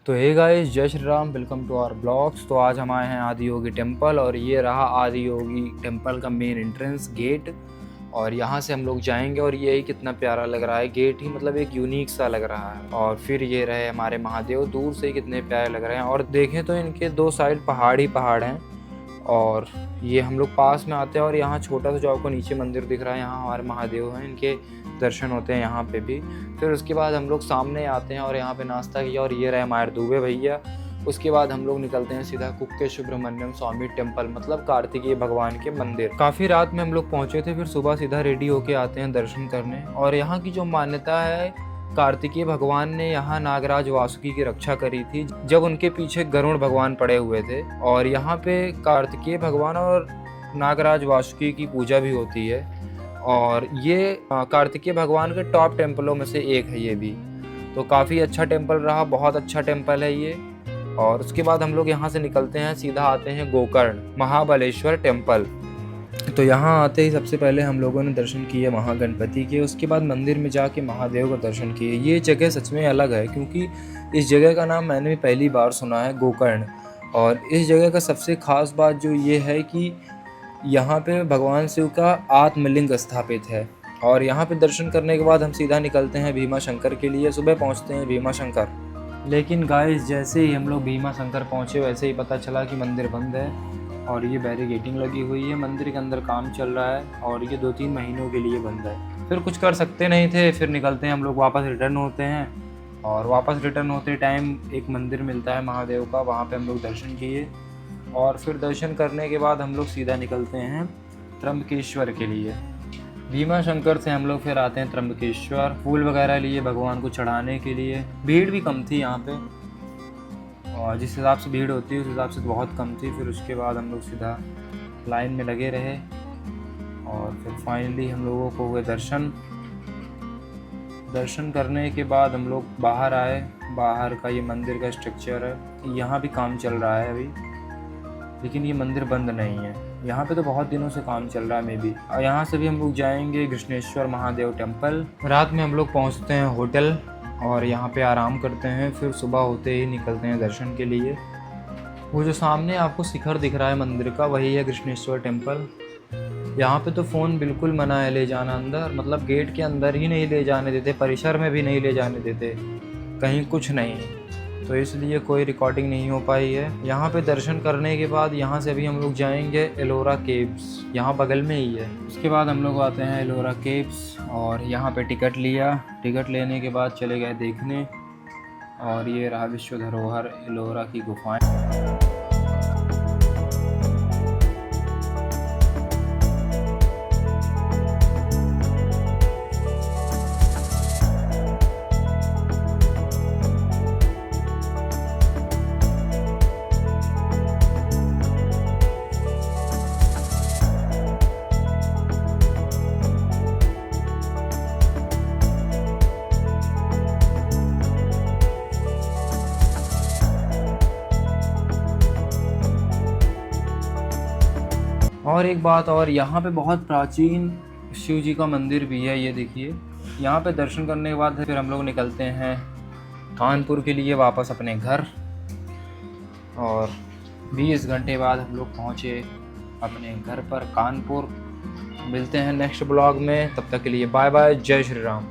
तो hey guys, जय Shri Ram, welcome to our blogs. तो आज हम आए हैं आदि योगी टेम्पल और ये रहा आदि योगी टेम्पल का मेन एंट्रेंस गेट। और यहाँ से हम लोग जाएंगे और ये ही कितना प्यारा लग रहा है गेट ही, मतलब एक यूनिक सा लग रहा है। और फिर ये रहे हमारे महादेव, दूर से ही कितने प्यारे लग रहे हैं। और देखें तो इनके दो साइड पहाड़ ही पहाड़ हैं। और ये हम लोग पास में आते हैं और यहाँ छोटा सा जो आपको नीचे मंदिर दिख रहा है, यहाँ हमारे महादेव हैं, इनके दर्शन होते हैं यहाँ पे भी। फिर उसके बाद हम लोग सामने आते हैं और यहाँ पे नाश्ता किया और ये रहे हमारे दुबे भैया। उसके बाद हम लोग निकलते हैं सीधा कुक्के सुब्रमण्यम स्वामी टेम्पल, मतलब कार्तिकेय भगवान के मंदिर। काफ़ी रात में हम लोग पहुँचे थे, फिर सुबह सीधा रेडी होके आते हैं दर्शन करने। और यहाँ की जो मान्यता है, कार्तिकेय भगवान ने यहाँ नागराज वासुकी की रक्षा करी थी जब उनके पीछे गरुड़ भगवान पड़े हुए थे। और यहाँ पे कार्तिकेय भगवान और नागराज वासुकी की पूजा भी होती है। और ये कार्तिकेय भगवान के टॉप टेम्पलों में से एक है ये भी। तो काफ़ी अच्छा टेम्पल रहा, बहुत अच्छा टेम्पल है ये। और उसके बाद हम लोग यहाँ से निकलते हैं, सीधा आते हैं गोकर्ण महाबलेश्वर टेम्पल। तो यहाँ आते ही सबसे पहले हम लोगों ने दर्शन किए महागणपति के। उसके बाद मंदिर में जाके महादेव का दर्शन किए। ये जगह सच में अलग है, क्योंकि इस जगह का नाम मैंने भी पहली बार सुना है, गोकर्ण। और इस जगह का सबसे खास बात जो ये है कि यहाँ पे भगवान शिव का आत्मलिंग स्थापित है। और यहाँ पे दर्शन करने के बाद हम सीधा निकलते हैं भीमा शंकर के लिए। सुबह पहुँचते हैं भीमा शंकर, लेकिन गाइस जैसे ही हम लोग भीमा शंकर पहुँचे वैसे ही पता चला कि मंदिर बंद है और ये बैरिकेडिंग लगी हुई है। मंदिर के अंदर काम चल रहा है और ये 2-3 महीनों के लिए बंद है। फिर कुछ कर सकते नहीं थे, फिर निकलते हैं हम लोग, वापस रिटर्न होते हैं। और वापस रिटर्न होते टाइम एक मंदिर मिलता है महादेव का, वहाँ पे हम लोग दर्शन किए। और फिर दर्शन करने के बाद हम लोग सीधा निकलते हैं त्र्यंबकेश्वर के लिए। भीमा शंकर से हम लोग फिर आते हैं त्र्यंबकेश्वर, फूल वगैरह लिए भगवान को चढ़ाने के लिए। भीड़ भी कम थी यहाँ पे, और जिस हिसाब से भीड़ होती है उस हिसाब से तो बहुत कम थी। फिर उसके बाद हम लोग सीधा लाइन में लगे रहे और फिर फाइनली हम लोगों को हुए दर्शन। दर्शन करने के बाद हम लोग बाहर आए। बाहर का ये मंदिर का स्ट्रक्चर है, यहाँ भी काम चल रहा है अभी, लेकिन ये मंदिर बंद नहीं है। यहाँ पे तो बहुत दिनों से काम चल रहा है मे भी। और यहाँ से भी हम लोग जाएंगे कृष्णेश्वर महादेव टेम्पल। रात में हम लोग पहुँचते हैं होटल और यहाँ पे आराम करते हैं। फिर सुबह होते ही निकलते हैं दर्शन के लिए। वो जो सामने आपको शिखर दिख रहा है मंदिर का, वही है कृष्णेश्वर टेम्पल। यहाँ पे तो फ़ोन बिल्कुल मना है ले जाना अंदर, मतलब गेट के अंदर ही नहीं ले जाने देते, परिसर में भी नहीं ले जाने देते, कहीं कुछ नहीं। तो इसलिए कोई रिकॉर्डिंग नहीं हो पाई है। यहाँ पे दर्शन करने के बाद यहाँ से भी हम लोग जाएंगे एलोरा केव्स, यहाँ बगल में ही है। उसके बाद हम लोग आते हैं एलोरा केव्स और यहाँ पे टिकट लिया। टिकट लेने के बाद चले गए देखने। और ये रहा विश्व धरोहर एलोरा की गुफाएं। और एक बात और, यहाँ पे बहुत प्राचीन शिव जी का मंदिर भी है, ये देखिए। यहाँ पे दर्शन करने के बाद फिर हम लोग निकलते हैं कानपुर के लिए वापस अपने घर। और 20 घंटे बाद हम लोग पहुँचे अपने घर पर कानपुर। मिलते हैं नेक्स्ट ब्लॉग में, तब तक के लिए बाय बाय, जय श्री राम।